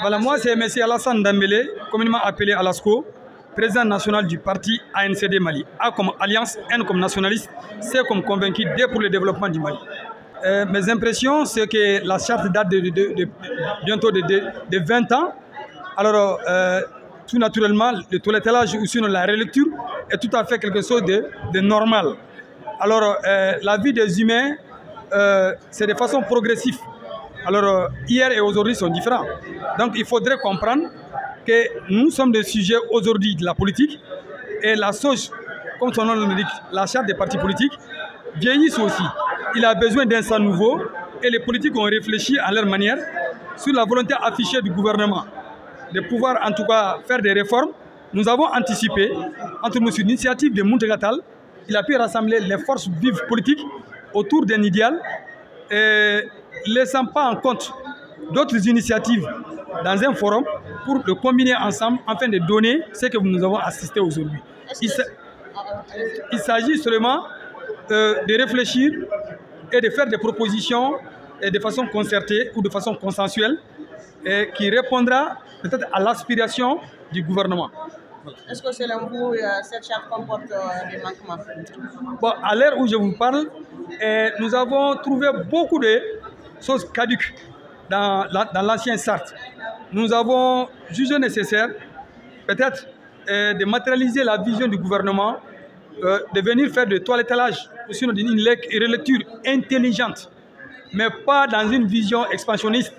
Voilà, moi c'est M. Alassane Dembélé, communément appelé Alasco, président national du parti ANCD Mali. A comme alliance, N comme nationaliste, C comme convaincu, D pour le développement du Mali. Mes impressions, c'est que la charte date bientôt de 20 ans. Alors, tout naturellement, le toilettage ou sinon la relecture est tout à fait quelque chose de normal. Alors, la vie des humains, c'est de façon progressive. Alors, hier et aujourd'hui sont différents. Donc, il faudrait comprendre que nous sommes des sujets aujourd'hui de la politique et la SOJ, comme son nom l'indique, la charte des partis politiques, vieillissent aussi. Il a besoin d'un sang nouveau et les politiques ont réfléchi à leur manière sur la volonté affichée du gouvernement de pouvoir en tout cas faire des réformes. Nous avons anticipé, entre nous, sur l'initiative de Mountegatal, il a pu rassembler les forces vives politiques autour d'un idéal et laissant pas en compte d'autres initiatives dans un forum pour le combiner ensemble afin de donner ce que nous avons assisté aujourd'hui. Il s'agit seulement de réfléchir et de faire des propositions de façon concertée ou de façon consensuelle et qui répondra peut-être à l'aspiration du gouvernement. Voilà. Est-ce que selon vous, cette charte comporte des manquements? Bon, à l'heure où je vous parle, nous avons trouvé beaucoup de choses caduques dans l'ancien SART. Nous avons jugé nécessaire peut-être de matérialiser la vision du gouvernement, de venir faire de toilettage, ou sinon une relecture intelligente, mais pas dans une vision expansionniste,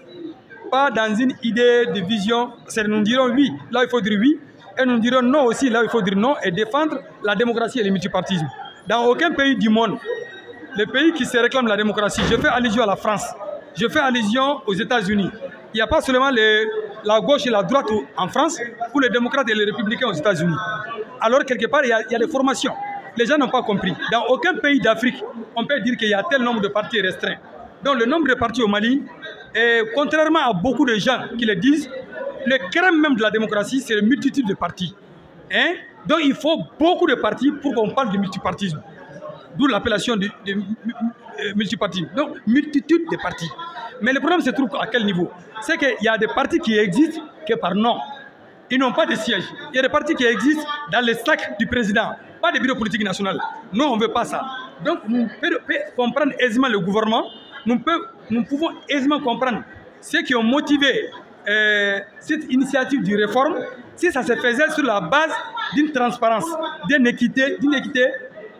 pas dans une idée de vision. Nous dirons oui, là il faut dire oui, et nous dirons non aussi, là il faut dire non, et défendre la démocratie et le multipartisme. Dans aucun pays du monde, le pays qui se réclame la démocratie, je fais allusion à la France, je fais allusion aux États-Unis. Il n'y a pas seulement la gauche et la droite en France, ou les démocrates et les républicains aux États-Unis. Alors, quelque part, il y a des formations. Les gens n'ont pas compris. Dans aucun pays d'Afrique, on peut dire qu'il y a tel nombre de partis restreints. Donc, le nombre de partis au Mali, contrairement à beaucoup de gens qui le disent, le crème même de la démocratie, c'est la multitude de partis. Donc, il faut beaucoup de partis pour qu'on parle de multipartisme. D'où l'appellation de multipartisme. Donc, multitude de partis. Mais le problème se trouve à quel niveau? C'est qu'il y a des partis qui existent que par nom. Ils n'ont pas de siège. Il y a des partis qui existent dans les sacs du président, pas de bureau politique national. Nous, on ne veut pas ça. Donc, nous pouvons comprendre aisément le gouvernement. Nous pouvons aisément comprendre ceux qui ont motivé cette initiative de réforme, si ça se faisait sur la base d'une transparence, d'une équité,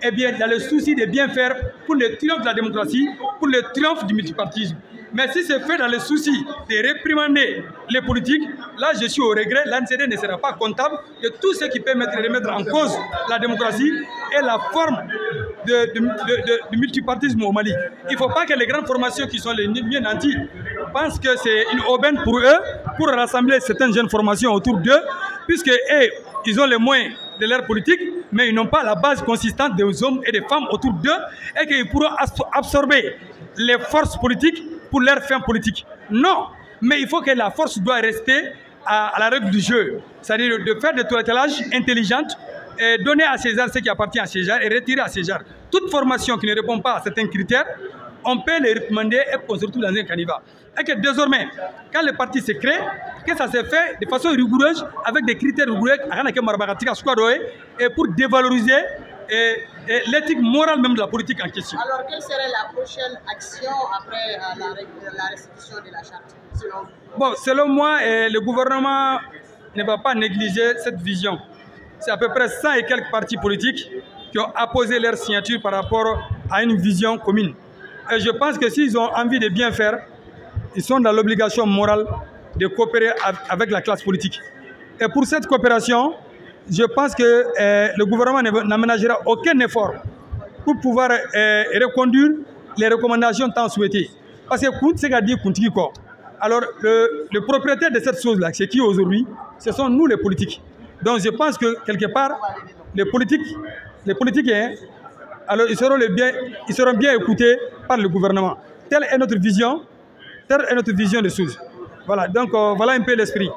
et bien dans le souci de bien faire pour le triomphe de la démocratie, pour le triomphe du multipartisme. Mais si c'est fait dans le souci de réprimander les politiques, là je suis au regret, l'ANCD ne sera pas comptable de tout ce qui peut remettre en cause la démocratie et la forme du multipartisme au Mali. Il ne faut pas que les grandes formations qui sont les mieux nantis pensent que c'est une aubaine pour eux, pour rassembler certaines jeunes formations autour d'eux, puisque ils ont les moyens de leur politique, mais ils n'ont pas la base consistante des hommes et des femmes autour d'eux, et qu'ils pourront absorber les forces politiques pour leurs fins politiques. Non, mais il faut que la force doit rester à la règle du jeu, c'est-à-dire de faire des toilettages intelligentes, et donner à César ce qui appartient à César et retirer à César. Toute formation qui ne répond pas à certains critères, on peut les recommander et qu'on se retrouve dans un caniveau. Et que désormais, quand le parti se crée, que ça se fait de façon rigoureuse, avec des critères rigoureux, et pour dévaloriser l'éthique morale même de la politique en question. Alors, quelle serait la prochaine action après la restitution de la charte, selon vous? Bon, selon moi, le gouvernement ne va pas négliger cette vision. C'est à peu près 100 et quelques partis politiques qui ont apposé leur signature par rapport à une vision commune. Et je pense que s'ils ont envie de bien faire, ils sont dans l'obligation morale de coopérer avec la classe politique. Et pour cette coopération, je pense que le gouvernement n'aménagera aucun effort pour pouvoir reconduire les recommandations tant souhaitées. Parce que alors le propriétaire de cette chose-là, c'est qui aujourd'hui? Ce sont nous les politiques. Donc je pense que quelque part, les politiciens, alors ils seront bien écoutés par le gouvernement. Telle est notre vision des choses. Voilà, donc voilà un peu l'esprit.